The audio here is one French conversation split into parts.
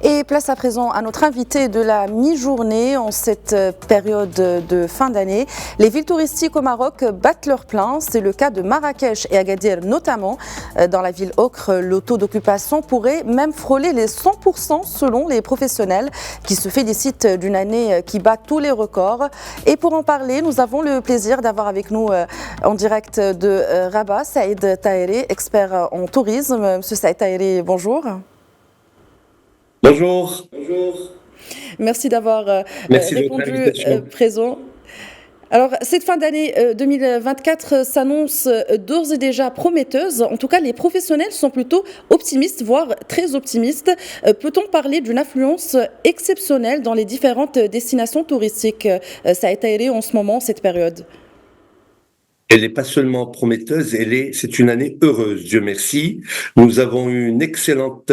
Et place à présent à notre invité de la mi-journée en cette période de fin d'année. Les villes touristiques au Maroc battent leur plein. C'est le cas de Marrakech et Agadir notamment. Dans la ville ocre, le taux d'occupation pourrait même frôler les 100% selon les professionnels qui se félicitent d'une année qui bat tous les records. Et pour en parler, nous avons le plaisir d'avoir avec nous en direct de Rabat, Saïd Taheri, expert en tourisme. Monsieur Saïd Taheri, bonjour. Bonjour. Merci d'avoir Merci de votre répondu invitation. présent. Alors, cette fin d'année 2024 s'annonce d'ores et déjà prometteuse. En tout cas, les professionnels sont plutôt optimistes, voire très optimistes. Peut-on parler d'une affluence exceptionnelle dans les différentes destinations touristiques? Ça a été en ce moment, cette période. Elle n'est pas seulement prometteuse, c'est une année heureuse, Dieu merci. Nous avons eu un excellent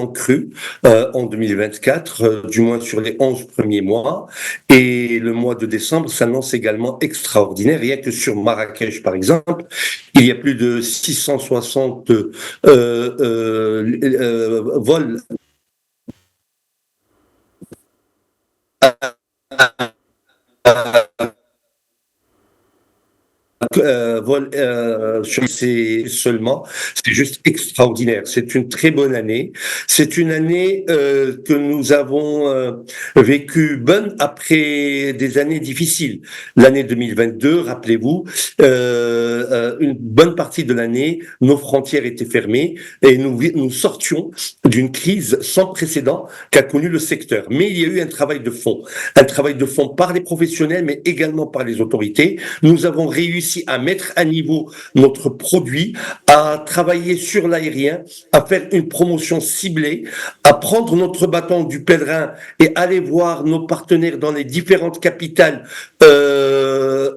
cru en 2024, du moins sur les 11 premiers mois. Et le mois de décembre s'annonce également extraordinaire. Rien que sur Marrakech, par exemple, il y a plus de 660 vols sur ces seulement, c'est juste extraordinaire. C'est une très bonne année. C'est une année que nous avons vécue bonne après des années difficiles. L'année 2022, rappelez-vous, une bonne partie de l'année, nos frontières étaient fermées et nous sortions d'une crise sans précédent qu'a connu le secteur. Mais il y a eu un travail de fond par les professionnels, mais également par les autorités. Nous avons réussi à mettre à niveau notre produit, à travailler sur l'aérien, à faire une promotion ciblée, à prendre notre bâton du pèlerin et aller voir nos partenaires dans les différentes capitales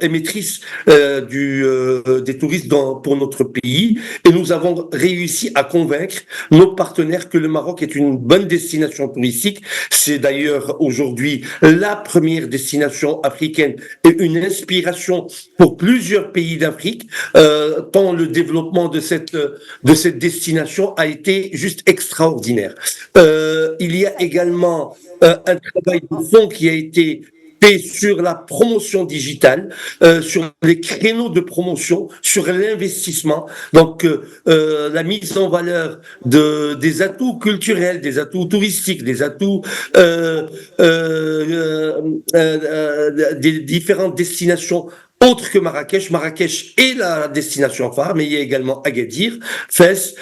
émettrices des touristes pour notre pays. Et nous avons réussi à convaincre nos partenaires que le Maroc est une bonne destination touristique. C'est d'ailleurs aujourd'hui la première destination africaine et une inspiration pour plusieurs pays d'Afrique, tant le développement de cette destination a été juste extraordinaire. Il y a également un travail de fond qui a été fait sur la promotion digitale, sur les créneaux de promotion, sur l'investissement, donc la mise en valeur des atouts culturels, des atouts touristiques, des atouts des différentes destinations autre que Marrakech. Marrakech est la destination phare, mais il y a également Agadir, Fès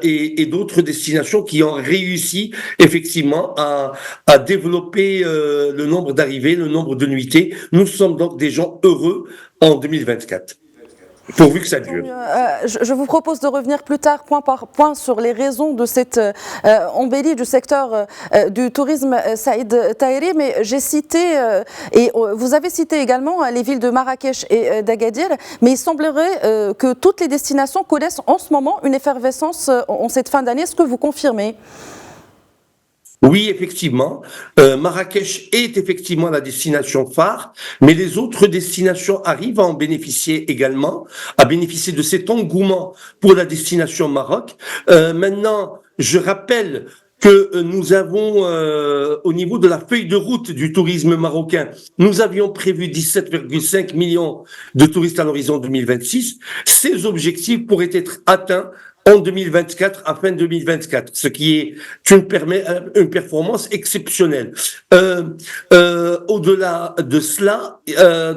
et d'autres destinations qui ont réussi effectivement à développer le nombre d'arrivées, le nombre de nuitées. Nous sommes donc des gens heureux en 2024. Pourvu que ça dure. Je vous propose de revenir plus tard, point par point, sur les raisons de cette embellie du secteur du tourisme, Saïd Taheri. Mais j'ai cité, et vous avez cité également les villes de Marrakech et d'Agadir, mais il semblerait que toutes les destinations connaissent en ce moment une effervescence en cette fin d'année. Est-ce que vous confirmez ? Oui, effectivement, Marrakech est effectivement la destination phare, mais les autres destinations arrivent à en bénéficier également, à bénéficier de cet engouement pour la destination Maroc. Maintenant, je rappelle que nous avons, au niveau de la feuille de route du tourisme marocain, nous avions prévu 17,5 millions de touristes à l'horizon 2026. Ces objectifs pourraient être atteints en 2024, à fin 2024, ce qui est une performance exceptionnelle. Au-delà de cela,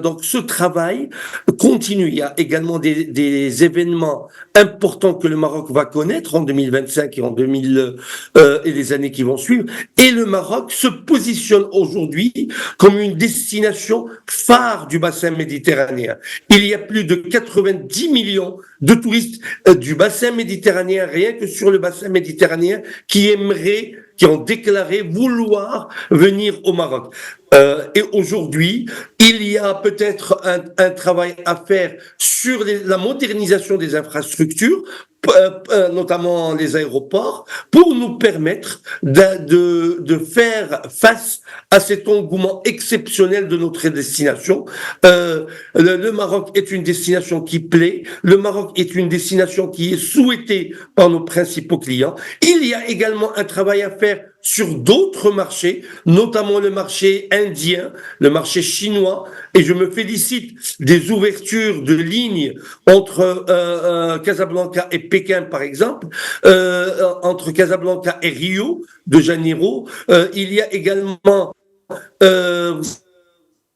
donc ce travail continue. Il y a également des événements importants que le Maroc va connaître en 2025 et les années qui vont suivre. Et le Maroc se positionne aujourd'hui comme une destination phare du bassin méditerranéen. Il y a plus de 90 millions de touristes du bassin méditerranéen, rien que sur le bassin méditerranéen, qui ont déclaré vouloir venir au Maroc. Et aujourd'hui, il y a peut-être un travail à faire sur la modernisation des infrastructures, notamment les aéroports, pour nous permettre de faire face à cet engouement exceptionnel de notre destination. Le Maroc est une destination qui plaît. Le Maroc est une destination qui est souhaitée par nos principaux clients. Il y a également un travail à faire sur d'autres marchés, notamment le marché indien, le marché chinois, et je me félicite des ouvertures de lignes entre Casablanca et Pékin, par exemple, entre Casablanca et Rio de Janeiro. Il y a également vous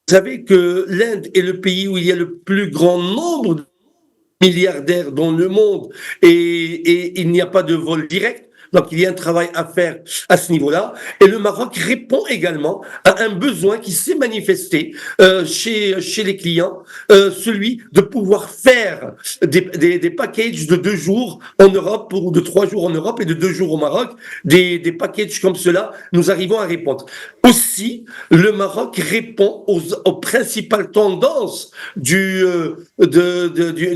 savez que l'Inde est le pays où il y a le plus grand nombre de milliardaires dans le monde et il n'y a pas de vol direct. Donc, il y a un travail à faire à ce niveau-là. Et le Maroc répond également à un besoin qui s'est manifesté chez les clients, celui de pouvoir faire des packages de 2 jours en Europe ou de 3 jours en Europe et de 2 jours au Maroc. Des packages comme cela, nous arrivons à répondre. Aussi, le Maroc répond aux principales tendances du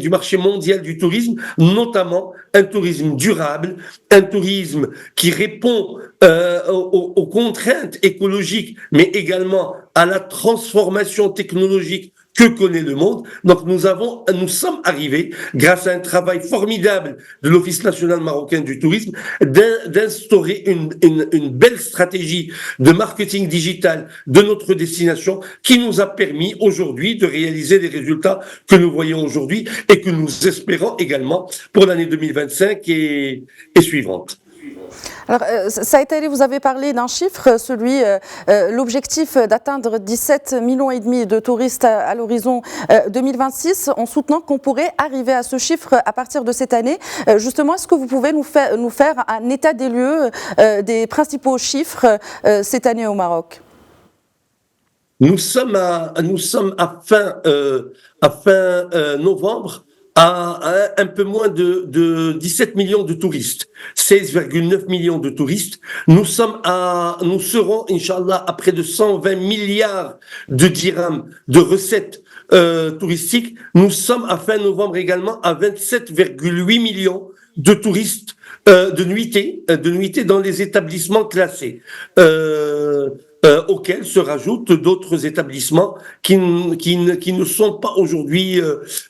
marché mondial du tourisme, notamment un tourisme durable, un tourisme qui répond aux contraintes écologiques, mais également à la transformation technologique que connaît le monde. Donc nous sommes arrivés, grâce à un travail formidable de l'Office national marocain du tourisme, d'instaurer une belle stratégie de marketing digital de notre destination qui nous a permis aujourd'hui de réaliser les résultats que nous voyons aujourd'hui et que nous espérons également pour l'année 2025 et suivante. Alors, ça a été, vous avez parlé d'un chiffre, l'objectif d'atteindre 17,5 millions de touristes à l'horizon 2026, en soutenant qu'on pourrait arriver à ce chiffre à partir de cette année. Justement, est-ce que vous pouvez nous faire un état des lieux des principaux chiffres cette année au Maroc ? Nous sommes à fin novembre à un peu moins de 17 millions de touristes, 16,9 millions de touristes. Nous serons, Inch'Allah, à près de 120 milliards de dirhams de recettes touristiques. Nous sommes à fin novembre également à 27,8 millions de touristes de nuitées dans les établissements classés. Auxquels se rajoutent d'autres établissements qui ne sont pas aujourd'hui,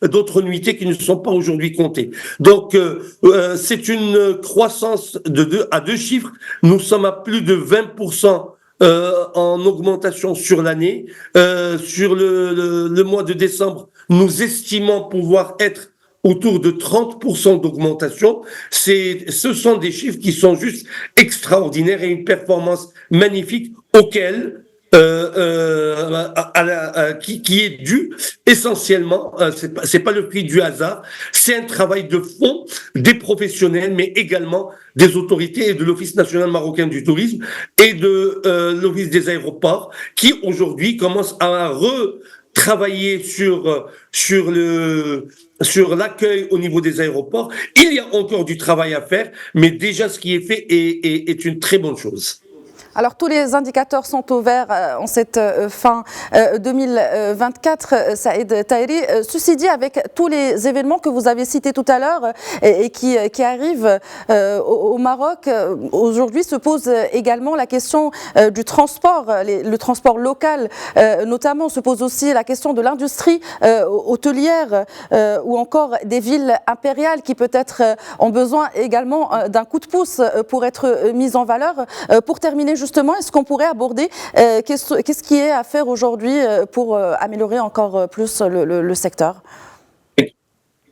d'autres nuitées qui ne sont pas aujourd'hui comptées. Donc, c'est une croissance à deux chiffres. Nous sommes à plus de 20% en augmentation sur l'année. Sur le mois de décembre, nous estimons pouvoir être autour de 30% d'augmentation. Ce sont des chiffres qui sont juste extraordinaires et une performance magnifique auquel qui est due essentiellement, c'est pas le prix du hasard, c'est un travail de fond des professionnels, mais également des autorités et de l'Office national marocain du tourisme et de l'Office des aéroports qui aujourd'hui commencent à travailler sur l'accueil au niveau des aéroports. Il y a encore du travail à faire, mais déjà ce qui est fait est une très bonne chose. Alors tous les indicateurs sont au vert en cette fin 2024, Saïd Taheri. Ceci dit, avec tous les événements que vous avez cités tout à l'heure et qui arrivent au Maroc, aujourd'hui se pose également la question du transport, le transport local notamment, se pose aussi la question de l'industrie hôtelière ou encore des villes impériales qui peut-être ont besoin également d'un coup de pouce pour être mises en valeur. Pour terminer justement, est-ce qu'on pourrait aborder qu'est-ce qui est à faire aujourd'hui pour améliorer encore plus le secteur ?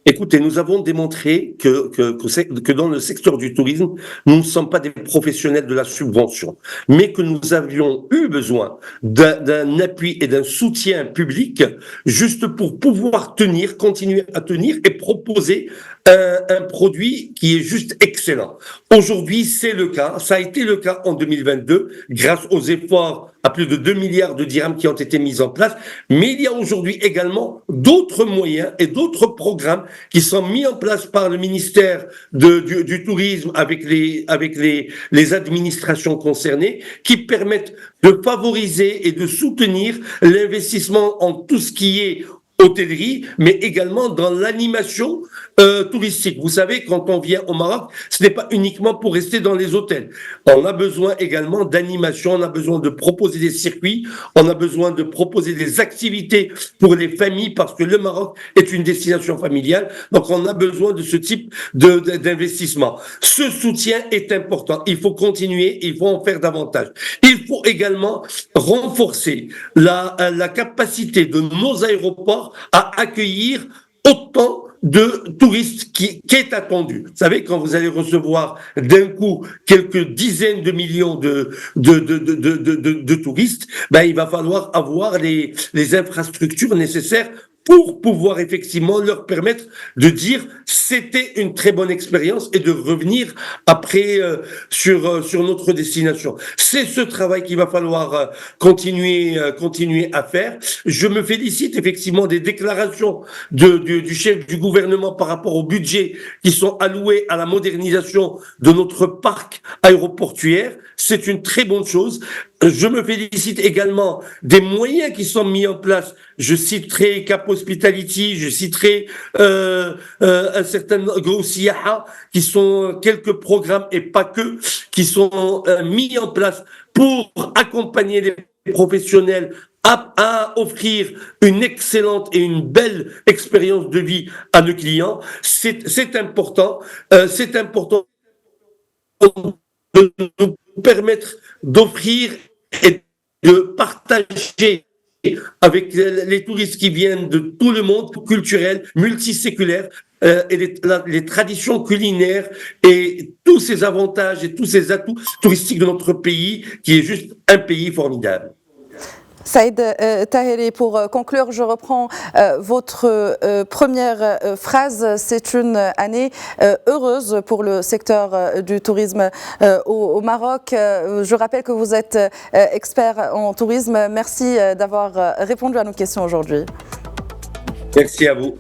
Écoutez, nous avons démontré que dans le secteur du tourisme, nous ne sommes pas des professionnels de la subvention, mais que nous avions eu besoin d'un appui et d'un soutien public juste pour pouvoir continuer à tenir et proposer un produit qui est juste excellent. Aujourd'hui, c'est le cas. Ça a été le cas en 2022, grâce aux efforts à plus de 2 milliards de dirhams qui ont été mis en place. Mais il y a aujourd'hui également d'autres moyens et d'autres programmes qui sont mis en place par le ministère du Tourisme avec les administrations concernées qui permettent de favoriser et de soutenir l'investissement en tout ce qui est hôtellerie, mais également dans l'animation touristique. Vous savez, quand on vient au Maroc, ce n'est pas uniquement pour rester dans les hôtels. On a besoin également d'animation, on a besoin de proposer des circuits, on a besoin de proposer des activités pour les familles, parce que le Maroc est une destination familiale. Donc, on a besoin de ce type d'investissement. Ce soutien est important. Il faut continuer, il faut en faire davantage. Il faut également renforcer la capacité de nos aéroports à accueillir autant de touristes qui est attendu. Vous savez, quand vous allez recevoir d'un coup quelques dizaines de millions de touristes, ben, il va falloir avoir les infrastructures nécessaires pour pouvoir effectivement leur permettre de dire c'était une très bonne expérience et de revenir après sur notre destination. C'est ce travail qu'il va falloir continuer à faire. Je me félicite effectivement des déclarations du chef du gouvernement par rapport au budget qui sont alloués à la modernisation de notre parc aéroportuaire. C'est une très bonne chose. Je me félicite également des moyens qui sont mis en place. Je citerai Cap Hospitality, je citerai un certain Gros Siyaha, qui sont quelques programmes et pas que, qui sont mis en place pour accompagner les professionnels à offrir une excellente et une belle expérience de vie à nos clients. C'est important. C'est important de nous permettre d'offrir et de partager avec les touristes qui viennent de tout le monde, culturel, multiséculaire, et les traditions culinaires et tous ces avantages et tous ces atouts touristiques de notre pays, qui est juste un pays formidable. Saïd Taheri, pour conclure, je reprends votre première phrase. C'est une année heureuse pour le secteur du tourisme au Maroc. Je rappelle que vous êtes expert en tourisme. Merci d'avoir répondu à nos questions aujourd'hui. Merci à vous.